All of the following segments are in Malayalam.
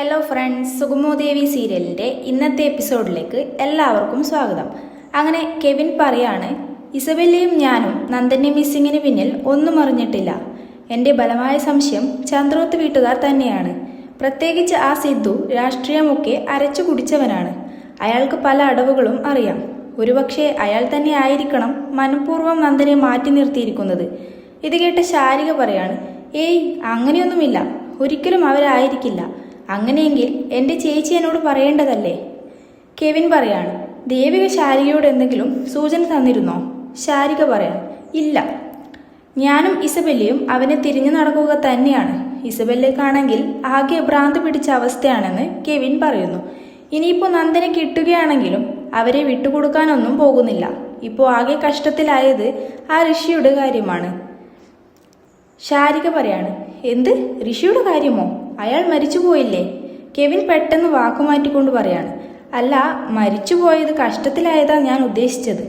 ഹലോ ഫ്രണ്ട്സ്, സുഗമോദേവി സീരിയലിൻ്റെ ഇന്നത്തെ എപ്പിസോഡിലേക്ക് എല്ലാവർക്കും സ്വാഗതം. അങ്ങനെ കെവിൻ പറയാണ്, ഇസബെല്ലയും ഞാനും നന്ദൻ്റെ മിസ്സിങ്ങിന് പിന്നിൽ ഒന്നും അറിഞ്ഞിട്ടില്ല. എൻ്റെ ബലമായ സംശയം ചന്ദ്രോത്ത് വീട്ടുകാർ തന്നെയാണ്. പ്രത്യേകിച്ച് ആ സിദ്ധു രാഷ്ട്രീയമൊക്കെ അരച്ചു കുടിച്ചവനാണ്. അയാൾക്ക് പല അടവുകളും അറിയാം. ഒരുപക്ഷെ അയാൾ തന്നെ ആയിരിക്കണം മനഃപൂർവ്വം നന്ദനെ മാറ്റി നിർത്തിയിരിക്കുന്നത്. ഇത് കേട്ട ശാരിക പറയാണ്, ഏയ് അങ്ങനെയൊന്നുമില്ല, ഒരിക്കലും അവരായിരിക്കില്ല. അങ്ങനെയെങ്കിൽ എൻ്റെ ചേച്ചി എന്നോട് പറയേണ്ടതല്ലേ? കെവിൻ പറയാണ്, ദേവിക ശാരികയോട് എന്തെങ്കിലും സൂചന തന്നിരുന്നോ? ശാരിക പറയാൻ, ഇല്ല, ഞാനും ഇസബെല്ലയും അവനെ തിരിഞ്ഞു നടക്കുക തന്നെയാണ്. ഇസബെല്ലയ്ക്കാണെങ്കിൽ ആകെ ഭ്രാന്ത് പിടിച്ച അവസ്ഥയാണെന്ന് കെവിൻ പറയുന്നു. ഇനിയിപ്പോൾ നന്ദനെ കിട്ടുകയാണെങ്കിലും അവരെ വിട്ടുകൊടുക്കാനൊന്നും പോകുന്നില്ല. ഇപ്പോൾ ആകെ കഷ്ടത്തിലായത് ആ ഋഷിയുടെ കാര്യമാണ്. ശാരിക പറയാണ്, എന്ത് ഋഷിയുടെ കാര്യമോ? അയാൾ മരിച്ചുപോയില്ലേ? കെവിൻ പെട്ടെന്ന് വാക്കുമാറ്റിക്കൊണ്ട് പറയാണ്, അല്ല, മരിച്ചുപോയത് കഷ്ടത്തിലായതാ ഞാൻ ഉദ്ദേശിച്ചത്.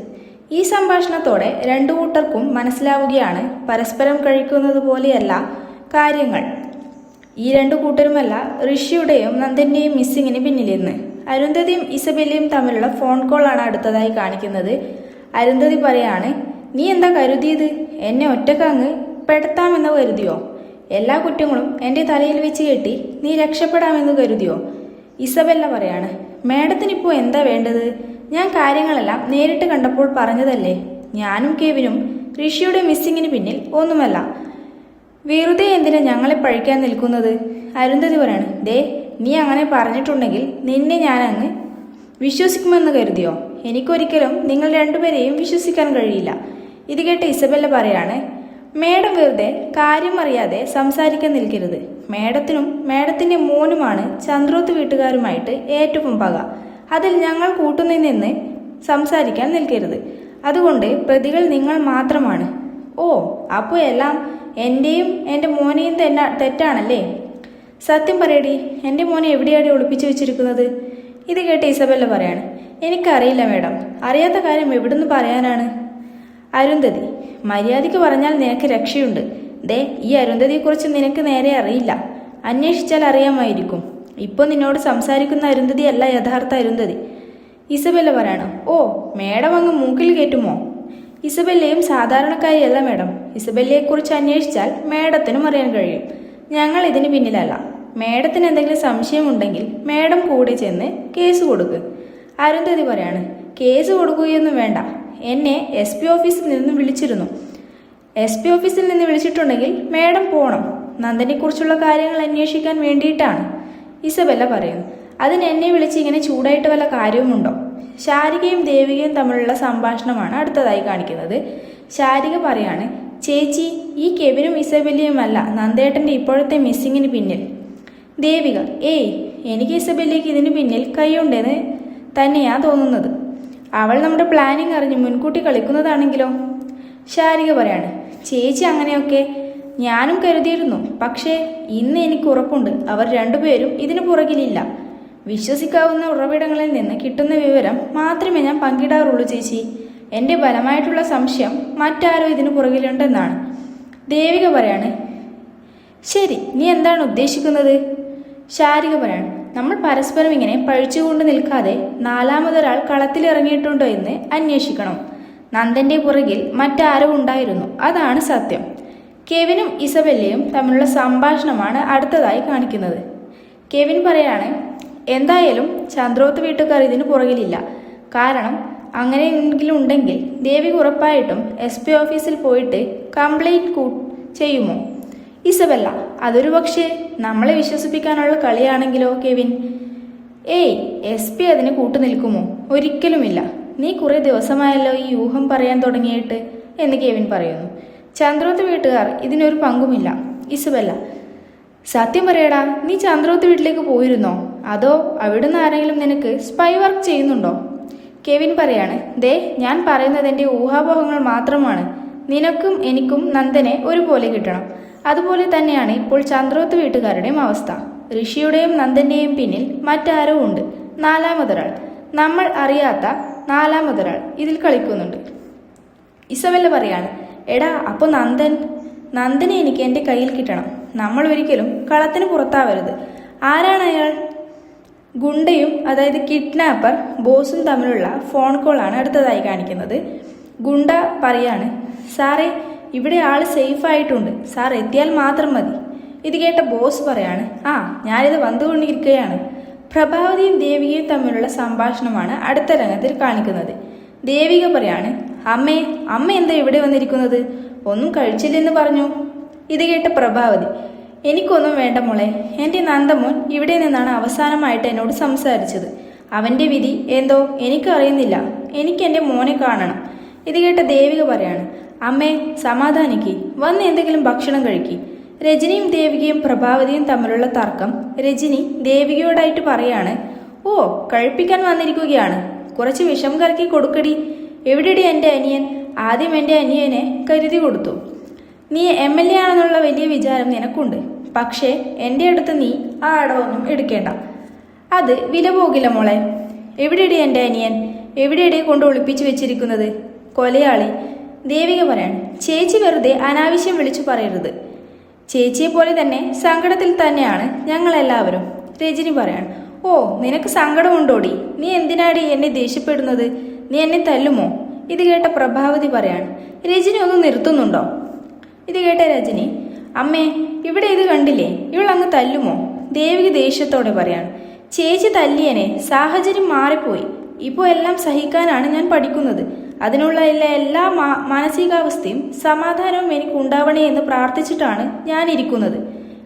ഈ സംഭാഷണത്തോടെ രണ്ടു കൂട്ടർക്കും മനസ്സിലാവുകയാണ് പരസ്പരം കഴിക്കുന്നത് പോലെയല്ല കാര്യങ്ങൾ. ഈ രണ്ടു കൂട്ടരുമല്ല ഋഷിയുടെയും നന്ദന്റെയും മിസ്സിങ്ങിന് പിന്നിലെന്ന്. അരുന്ധതിയും ഇസബെല്ലയും തമ്മിലുള്ള ഫോൺ കോളാണ് അടുത്തതായി കാണിക്കുന്നത്. അരുന്ധതി പറയാണ്, നീ എന്താ കരുതിയത്? എന്നെ ഒറ്റക്കങ്ങ് പെടുത്താമെന്ന് കരുതിയോ? എല്ലാ കുറ്റങ്ങളും എൻ്റെ തലയിൽ വെച്ച് കെട്ടി നീ രക്ഷപ്പെടാമെന്ന് കരുതിയോ? ഇസബെല്ല പറയാണ്, മേഡത്തിനിപ്പോൾ എന്താ വേണ്ടത്? ഞാൻ കാര്യങ്ങളെല്ലാം നേരിട്ട് കണ്ടപ്പോൾ പറഞ്ഞതല്ലേ. ഞാനും കെവിനും ഋഷിയുടെ മിസ്സിങ്ങിന് പിന്നിൽ ഒന്നുമല്ല. വെറുതെ എന്തിനാ ഞങ്ങളെ പഴിക്കാൻ നിൽക്കുന്നത്? അരുന്ധതി പറയാണ്, ദേ, നീ അങ്ങനെ പറഞ്ഞിട്ടുണ്ടെങ്കിൽ നിന്നെ ഞാനങ്ങ് വിശ്വസിക്കുമെന്ന് കരുതിയോ? എനിക്കൊരിക്കലും നിങ്ങൾ രണ്ടുപേരെയും വിശ്വസിക്കാൻ കഴിയില്ല. ഇത് കേട്ട് ഇസബെല്ല പറയാണ്, മേഡം വെറുതെ കാര്യം അറിയാതെ സംസാരിക്കാൻ നിൽക്കരുത്. മേഡത്തിനും മേഡത്തിൻ്റെ മോനുമാണ് ചന്ദ്രോത്ത് വീട്ടുകാരുമായിട്ട് ഏറ്റവും പക. അതിൽ ഞങ്ങൾ കൂട്ടുനിന്ന് സംസാരിക്കാൻ നിൽക്കരുത്. അതുകൊണ്ട് പ്രതികൾ നിങ്ങൾ മാത്രമാണ്. ഓ, അപ്പോൾ എല്ലാം എൻ്റെയും എൻ്റെ മോനെയും തെറ്റാണല്ലേ? സത്യം പറയടി, എൻ്റെ മോനെ എവിടെയാണ് ഒളിപ്പിച്ചു വെച്ചിരിക്കുന്നത്? ഇത് കേട്ട് ഇസബെല്ല പറയാണ്, എനിക്കറിയില്ല മേഡം. അറിയാത്ത കാര്യം എവിടുന്ന് പറയാനാണ്? അരുന്ധതി, മര്യാദയ്ക്ക് പറഞ്ഞാൽ നിനക്ക് രക്ഷയുണ്ട്. ദേ, ഈ അരുന്ധതിയെക്കുറിച്ച് നിനക്ക് നേരെ അറിയില്ല. അന്വേഷിച്ചാൽ അറിയാമായിരിക്കും. ഇപ്പോൾ നിന്നോട് സംസാരിക്കുന്ന അരുന്ധതി അല്ല യഥാർത്ഥ അരുന്ധതി. ഇസബെല്ല പറയാണ്, ഓ, മേഡം അങ്ങ് മൂക്കിൽ കയറ്റുമോ? ഇസബെല്ലയും സാധാരണക്കാരിയല്ല മേഡം. ഇസബെല്ലയെക്കുറിച്ച് അന്വേഷിച്ചാൽ മേഡത്തിനും അറിയാൻ കഴിയും. ഞങ്ങൾ ഇതിന് പിന്നിലല്ല. മേഡത്തിന് എന്തെങ്കിലും സംശയമുണ്ടെങ്കിൽ മേഡം കൂടെ ചെന്ന് കേസ് കൊടുക്ക്. അരുന്ധതി പറയാണ്, കേസ് കൊടുക്കുകയൊന്നും വേണ്ട. എന്നെ SP ഓഫീസിൽ നിന്ന് വിളിച്ചിരുന്നു. SP ഓഫീസിൽ നിന്ന് വിളിച്ചിട്ടുണ്ടെങ്കിൽ മേഡം പോകണം. നന്ദനെക്കുറിച്ചുള്ള കാര്യങ്ങൾ അന്വേഷിക്കാൻ വേണ്ടിയിട്ടാണ്. ഇസബെല്ല പറയുന്നു, അതിന് എന്നെ വിളിച്ച് ഇങ്ങനെ ചൂടായിട്ട് വല്ല കാര്യവുമുണ്ടോ? ശാരികയും ദേവികയും തമ്മിലുള്ള സംഭാഷണമാണ് അടുത്തതായി കാണിക്കുന്നത്. ശാരിക പറയാണ്, ചേച്ചി, ഈ കെവിനും ഇസബെല്ലയുമല്ല നന്ദേട്ടൻ്റെ ഇപ്പോഴത്തെ മിസ്സിങ്ങിന് പിന്നിൽ. ദേവിക, ഏയ്, എനിക്ക് ഇസബെല്ലയ്ക്ക് ഇതിന് പിന്നിൽ കൈയുണ്ടെന്ന് തന്നെയാ തോന്നുന്നത്. അവൾ നമ്മുടെ പ്ലാനിങ് അറിഞ്ഞ് മുൻകൂട്ടി കളിക്കുന്നതാണെങ്കിലോ? ശാരിക പറയാണ്, ചേച്ചി അങ്ങനെയൊക്കെ ഞാനും കരുതിയിരുന്നു. പക്ഷേ ഇന്ന് എനിക്ക് ഉറപ്പുണ്ട് അവർ രണ്ടുപേരും ഇതിനു പുറകിലില്ല. വിശ്വസിക്കാവുന്ന ഉറവിടങ്ങളിൽ നിന്ന് കിട്ടുന്ന വിവരം മാത്രമേ ഞാൻ പങ്കിടാറുള്ളൂ ചേച്ചി. എൻ്റെ ബലമായിട്ടുള്ള സംശയം മറ്റാരോ ഇതിനു പുറകിലുണ്ടെന്നാണ്. ദേവിക പറയാണ്, ശരി, നീ എന്താണ് ഉദ്ദേശിക്കുന്നത്? ശാരിക പറയാണ്, നമ്മൾ പരസ്പരം ഇങ്ങനെ പഴിച്ചുകൊണ്ട് നിൽക്കാതെ നാലാമതൊരാൾ കളത്തിലിറങ്ങിയിട്ടുണ്ടോ എന്ന് അന്വേഷിക്കണം. നന്ദന്റെ പുറകിൽ മറ്റാരോ ഉണ്ടായിരുന്നു, അതാണ് സത്യം. കെവിനും ഇസബെല്ലയും തമ്മിലുള്ള സംഭാഷണമാണ് അടുത്തതായി കാണിക്കുന്നത്. കെവിൻ പറയാണ്, എന്തായാലും ചന്ദ്രോത്ത് വീട്ടുകാർ ഇതിന് പുറകിലില്ല. കാരണം അങ്ങനെയെങ്കിലും ഉണ്ടെങ്കിൽ ദേവിക ഉറപ്പായിട്ടും SP ഓഫീസിൽ പോയിട്ട് കംപ്ലൈൻറ്റ് ചെയ്യുമോ? ഇസബെല്ല, അതൊരു പക്ഷേ നമ്മളെ വിശ്വസിപ്പിക്കാനുള്ള കളിയാണെങ്കിലോ? കെവിൻ, ഏയ്, SP അതിന് കൂട്ടുനിൽക്കുമോ? ഒരിക്കലുമില്ല. നീ കുറേ ദിവസമായല്ലോ ഈ യൂഹം പറയാൻ തുടങ്ങിയിട്ട് എന്ന് കെവിൻ പറയുന്നു. ചന്ദ്രോത്ത് വീട്ടുകാർ ഇതിനൊരു പങ്കുമില്ല. ഇസബെല്ല, സത്യം പറയടാ, നീ ചന്ദ്രോത്ത് വീട്ടിലേക്ക് പോയിരുന്നോ? അതോ അവിടുന്ന് ആരെങ്കിലും നിനക്ക് സ്പൈ വർക്ക് ചെയ്യുന്നുണ്ടോ? കെവിൻ പറയാണ്, ദേ, ഞാൻ പറയുന്നത് എൻ്റെ ഊഹാപോഹങ്ങൾ മാത്രമാണ്. നിനക്കും എനിക്കും നന്ദനെ ഒരുപോലെ കിട്ടണം. അതുപോലെ തന്നെയാണ് ഇപ്പോൾ ചന്ദ്രോത്ത് വീട്ടുകാരുടെയും അവസ്ഥ. ഋഷിയുടെയും നന്ദന്റെയും പിന്നിൽ മറ്റാരോ ഉണ്ട്, നാലാമതൊരാൾ. നമ്മൾ അറിയാത്ത നാലാമതൊരാൾ ഇതിൽ കളിക്കുന്നുണ്ട്. ഇസബെല്ല പറയാണ്, എടാ, അപ്പോൾ നന്ദനെ എനിക്ക് എൻ്റെ കയ്യിൽ കിട്ടണം. നമ്മൾ ഒരിക്കലും കളത്തിന് പുറത്താവരുത്. ആരാണ് അയാൾ? ഗുണ്ടയും അതായത് കിഡ്നാപ്പർ ബോസും തമ്മിലുള്ള ഫോൺ കോളാണ് അടുത്തതായി കാണിക്കുന്നത്. ഗുണ്ട പറയാണ്, സാറേ ഇവിടെ ആൾ സേഫ് ആയിട്ടുണ്ട്, സാർ എത്തിയാൽ മാത്രം മതി. ഇത് കേട്ട ബോസ് പറയാണ്, ആ ഞാനിത് വന്നുകൊണ്ടിരിക്കുകയാണ്. പ്രഭാവതിയും ദേവികയും തമ്മിലുള്ള സംഭാഷണമാണ് അടുത്ത രംഗത്തിൽ കാണിക്കുന്നത്. ദേവിക പറയാണ്, അമ്മ എന്താ ഇവിടെ വന്നിരിക്കുന്നത്? ഒന്നും കഴിച്ചില്ലെന്ന് പറഞ്ഞു. ഇത് കേട്ട പ്രഭാവതി, എനിക്കൊന്നും വേണ്ട മോളെ, എൻ്റെ നന്ദമോൻ ഇവിടെ നിന്നാണ് അവസാനമായിട്ട് എന്നോട് സംസാരിച്ചത്. അവൻ്റെ വിധി എന്തോ എനിക്കറിയുന്നില്ല, എനിക്ക് എൻ്റെ മോനെ കാണണം. ഇത് കേട്ട ദേവിക പറയാണ്, അമ്മേ സമാധാനിക്ക്, വന്ന് എന്തെങ്കിലും ഭക്ഷണം കഴിക്കി. രജനിയും ദേവികയും പ്രഭാവതിയും തമ്മിലുള്ള തർക്കം രജനി ദേവികയോടായിട്ട് പറയാണ്, ഓ കഴിപ്പിക്കാൻ വന്നിരിക്കുകയാണ്, കുറച്ച് വിഷം കലക്കി കൊടുക്കടി. എവിടെടി എൻ്റെ അനിയൻ? ആദ്യം എൻ്റെ അനിയനെ കരുതി കൊടുത്തു. നീ MLA ആണെന്നുള്ള വലിയ വിചാരം നിനക്കുണ്ട്, പക്ഷേ എൻ്റെ അടുത്ത് നീ ആ അടവൊന്നും എടുക്കേണ്ട, അത് വില പോകില്ല മോളെ. എവിടെയടി എൻ്റെ അനിയൻ? എവിടെയടി കൊണ്ട് ഒളിപ്പിച്ചു വെച്ചിരിക്കുന്നത്? കൊലയാളി. ദേവിക പറയാണ്, ചേച്ചി വെറുതെ അനാവശ്യം വിളിച്ചു പറയരുത്. ചേച്ചിയെ പോലെ തന്നെ സങ്കടത്തിൽ തന്നെയാണ് ഞങ്ങളെല്ലാവരും. രജനി പറയാണ്, ഓ നിനക്ക് സങ്കടമുണ്ടോടി? നീ എന്തിനാടി എന്നെ ദേഷ്യപ്പെടുന്നത്? നീ എന്നെ തല്ലുമോ? ഇത് കേട്ട പ്രഭാവതി പറയാണ്, രജനി ഒന്ന് നിർത്തുന്നുണ്ടോ? ഇത് കേട്ട രജനി, അമ്മേ ഇവിടെ ഇത് കണ്ടില്ലേ, ഇവളങ്ങ് തല്ലുമോ? ദേവിക ദേഷ്യത്തോടെ പറയാണ്, ചേച്ചി തല്ലിയനെ, സാഹചര്യം മാറിപ്പോയി, ഇപ്പോൾ എല്ലാം സഹിക്കാനാണ് ഞാൻ പഠിക്കുന്നത്. അതിനുള്ള എല്ലാ മാനസികാവസ്ഥയും സമാധാനവും എനിക്ക് ഉണ്ടാവണേ എന്ന് പ്രാർത്ഥിച്ചിട്ടാണ് ഞാൻ ഇരിക്കുന്നത്.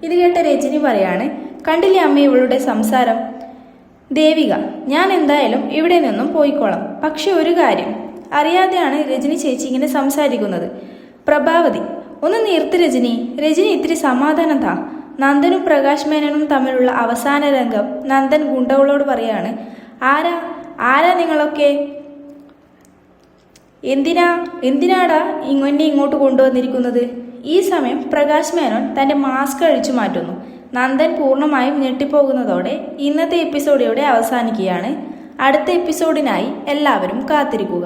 ഇത് കേട്ട രജനി പറയാണ്, കണ്ടില്ലേ അമ്മ ഇവളുടെ സംസാരം? ദേവിക, ഞാൻ എന്തായാലും ഇവിടെ നിന്നും പോയിക്കോളാം, പക്ഷെ ഒരു കാര്യം, അറിയാതെയാണ് രജനി ചേച്ചി ഇങ്ങനെ സംസാരിക്കുന്നത്. പ്രഭാവതി, ഒന്ന് നിർത്ത് രജനി, രജനി ഇത്തിരി സമാധാനം താ. നന്ദനും പ്രകാശ് മേനനും തമ്മിലുള്ള അവസാന രംഗം നന്ദൻ ഗുണ്ടകളോട് പറയാണ്, ആരാ നിങ്ങളൊക്കെ? എന്തിനാടാ എന്നെ ഇങ്ങോട്ട് കൊണ്ടുവന്നിരിക്കുന്നത്? ഈ സമയം പ്രകാശ് മേനോൻ തന്റെ മാസ്ക് അഴിച്ചു മാറ്റുന്നു. നന്ദൻ പൂർണ്ണമായും ഞെട്ടിപ്പോകുന്നതോടെ ഇന്നത്തെ എപ്പിസോഡ് ഇവിടെ അവസാനിക്കുകയാണ്. അടുത്ത എപ്പിസോഡിനായി എല്ലാവരും കാത്തിരിക്കുക.